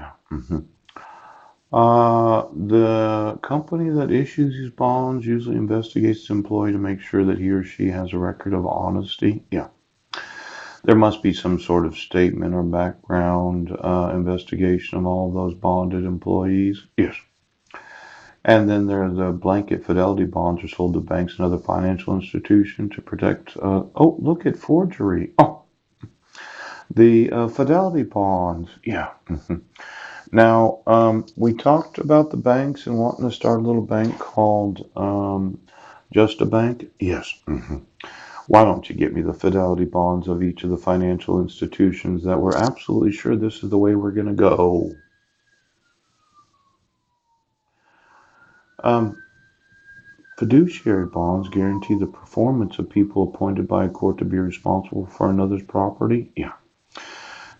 Yeah. The company that issues these bonds usually investigates the employee to make sure that he or she has a record of honesty. Yeah. There must be some sort of statement or background investigation of all of those bonded employees. Yes. And then there are the blanket fidelity bonds are sold to banks and other financial institutions to protect. Oh, look at forgery. Oh, the fidelity bonds. Yeah. Now, we talked about the banks and wanting to start a little bank called Just a Bank. Yes. Why don't you get me the fidelity bonds of each of the financial institutions that we're absolutely sure this is the way we're going to go? Um, Fiduciary bonds guarantee the performance of people appointed by a court to be responsible for another's property. Yeah.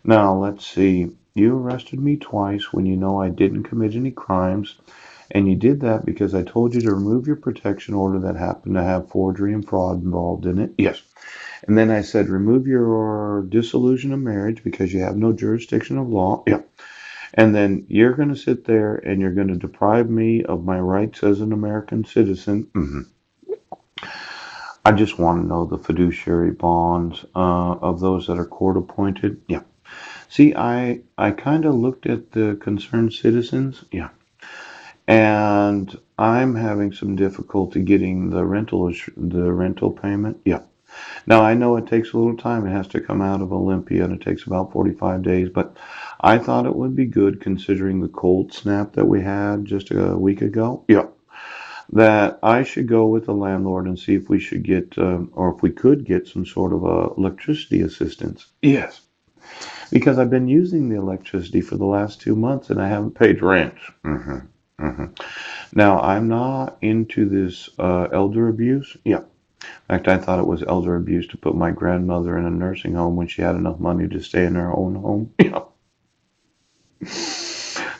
Now, let's see. You arrested me twice when you know I didn't commit any crimes, and you did that because I told you to remove your protection order that happened to have forgery and fraud involved in it. Yes. And then I said, remove your dissolution of marriage because you have no jurisdiction of law. Yeah. And then you're going to sit there and you're going to deprive me of my rights as an American citizen. I just want to know the fiduciary bonds of those that are court appointed. Yeah. See, I kind of looked at the concerned citizens. Yeah. And I'm having some difficulty getting the rental payment. Yeah. Now I know it takes a little time. It has to come out of Olympia and it takes about 45 days, but I thought it would be good considering the cold snap that we had just a week ago. Yeah. That I should go with the landlord and see if we should get, or if we could get some sort of electricity assistance. Yes. Because I've been using the electricity for the last 2 months and I haven't paid rent. hmm hmm Now, I'm not into this elder abuse. Yeah. In fact, I thought it was elder abuse to put my grandmother in a nursing home when she had enough money to stay in her own home. Yeah.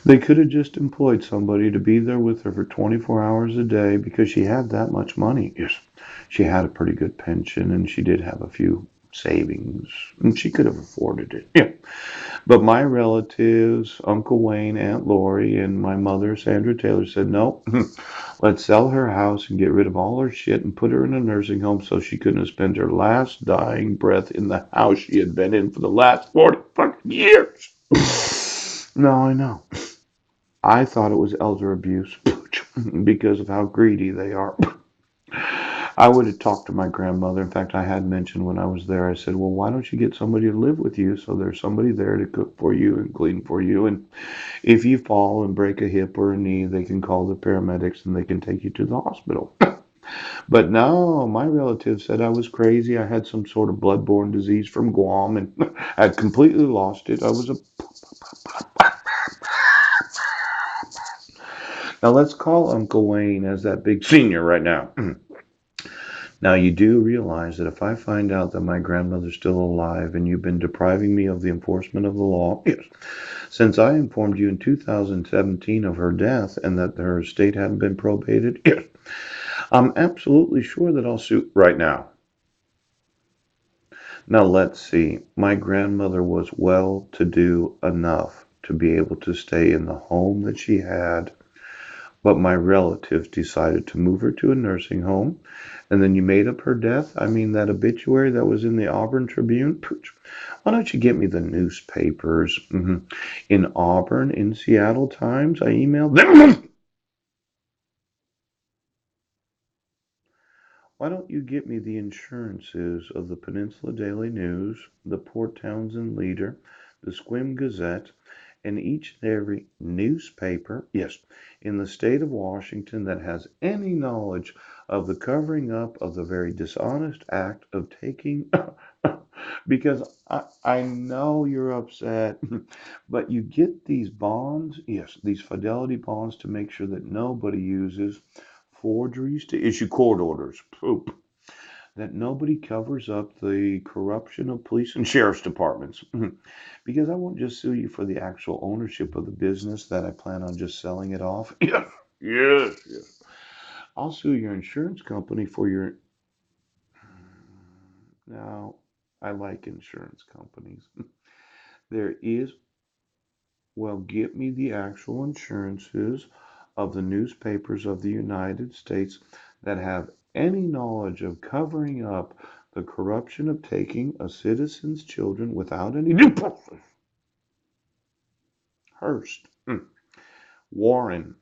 They could have just employed somebody to be there with her for 24 hours a day because she had that much money. Yes. She had a pretty good pension and she did have a few savings and she could have afforded it. Yeah. But my relatives, Uncle Wayne, Aunt Lori, and my mother, Sandra Taylor, said, no, let's sell her house and get rid of all her shit and put her in a nursing home so she couldn't spend her last dying breath in the house she had been in for the last 40 fucking years. No, I know. I thought it was elder abuse because of how greedy they are. I would have talked to my grandmother. In fact, I had mentioned when I was there, I said, well, why don't you get somebody to live with you so there's somebody there to cook for you and clean for you? And if you fall and break a hip or a knee, they can call the paramedics and they can take you to the hospital. But no, my relatives said I was crazy. I had some sort of bloodborne disease from Guam and I'd completely lost it. I was a. Now let's call Uncle Wayne as that big senior right now. Now, you do realize that if I find out that my grandmother's still alive and you've been depriving me of the enforcement of the law, yes, since I informed you in 2017 of her death and that her estate hadn't been probated, yes, I'm absolutely sure that I'll sue right now. Now, let's see. My grandmother was well to do enough to be able to stay in the home that she had, but my relatives decided to move her to a nursing home. And then you made up her death? I mean, that obituary that was in the Auburn Tribune? Why don't you get me the newspapers? In Auburn, in Seattle Times? I emailed them. Why don't you get me the insurances of the Peninsula Daily News, the Port Townsend Leader, the Squim Gazette, and each and every newspaper, yes, in the state of Washington that has any knowledge of the covering up of the very dishonest act of taking. Because I know you're upset, but you get these bonds, yes, these fidelity bonds to make sure that nobody uses forgeries to issue court orders. Poop. That nobody covers up the corruption of police and sheriff's departments. Because I won't just sue you for the actual ownership of the business that I plan on just selling it off. Yes, yes, yes. I'll sue your insurance company for your. Now, I like insurance companies. There is. Well, get me the actual insurances of the newspapers of the United States that have any knowledge of covering up the corruption of taking a citizen's children without any due process. Hearst, Warren,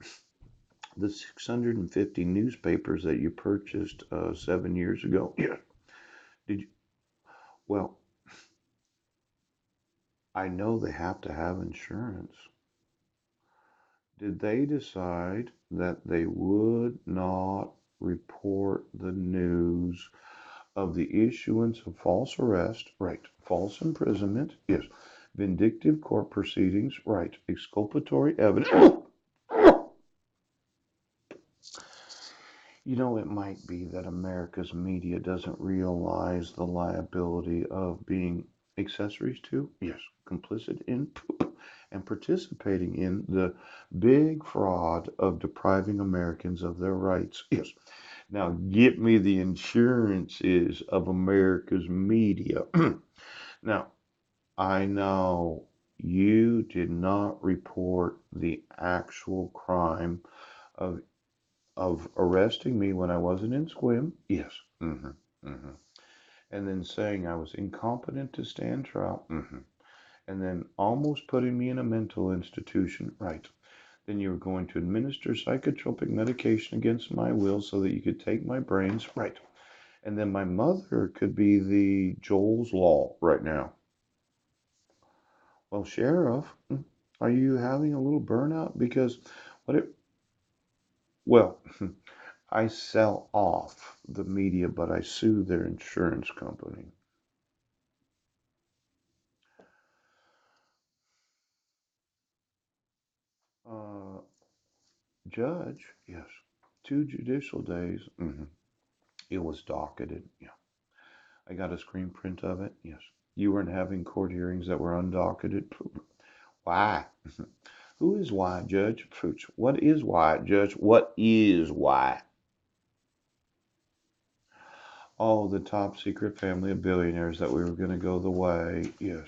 the 650 newspapers that you purchased 7 years ago. Yeah. Did you? Well, I know they have to have insurance. Did they decide that they would not report the news of the issuance of false arrest, right, false imprisonment, yes, vindictive court proceedings, right, exculpatory evidence? It might be that America's media doesn't realize the liability of being accessories to, yes, complicit in, and participating in the big fraud of depriving Americans of their rights. Yes. Now, get me the insurances of America's media. Now, I know you did not report the actual crime of arresting me when I wasn't in Squim. Yes. And then saying I was incompetent to stand trial. And then almost putting me in a mental institution. Right. Then you were going to administer psychotropic medication against my will so that you could take my brains. Right. And then my mother could be the Joel's Law right now. Well, Sheriff, are you having a little burnout? Because what it, well, I sell off the media, but I sue their insurance company. Uh, Judge, yes. 2 judicial days. It was docketed. Yeah. I got a screen print of it. Yes. You weren't having court hearings that were undocketed. Why? Who is why, Judge? What is why, Judge? What is why? Oh, the top secret family of billionaires that we were going to go the way. Yes.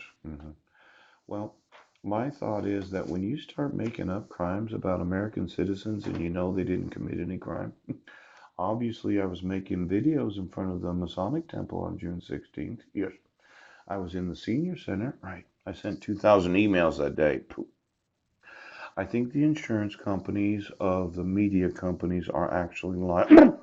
Well, my thought is that when you start making up crimes about American citizens and you know they didn't commit any crime, obviously I was making videos in front of the Masonic Temple on June 16th. Yes. I was in the senior center. Right. I sent 2,000 emails that day. I think the insurance companies of the media companies are actually lying.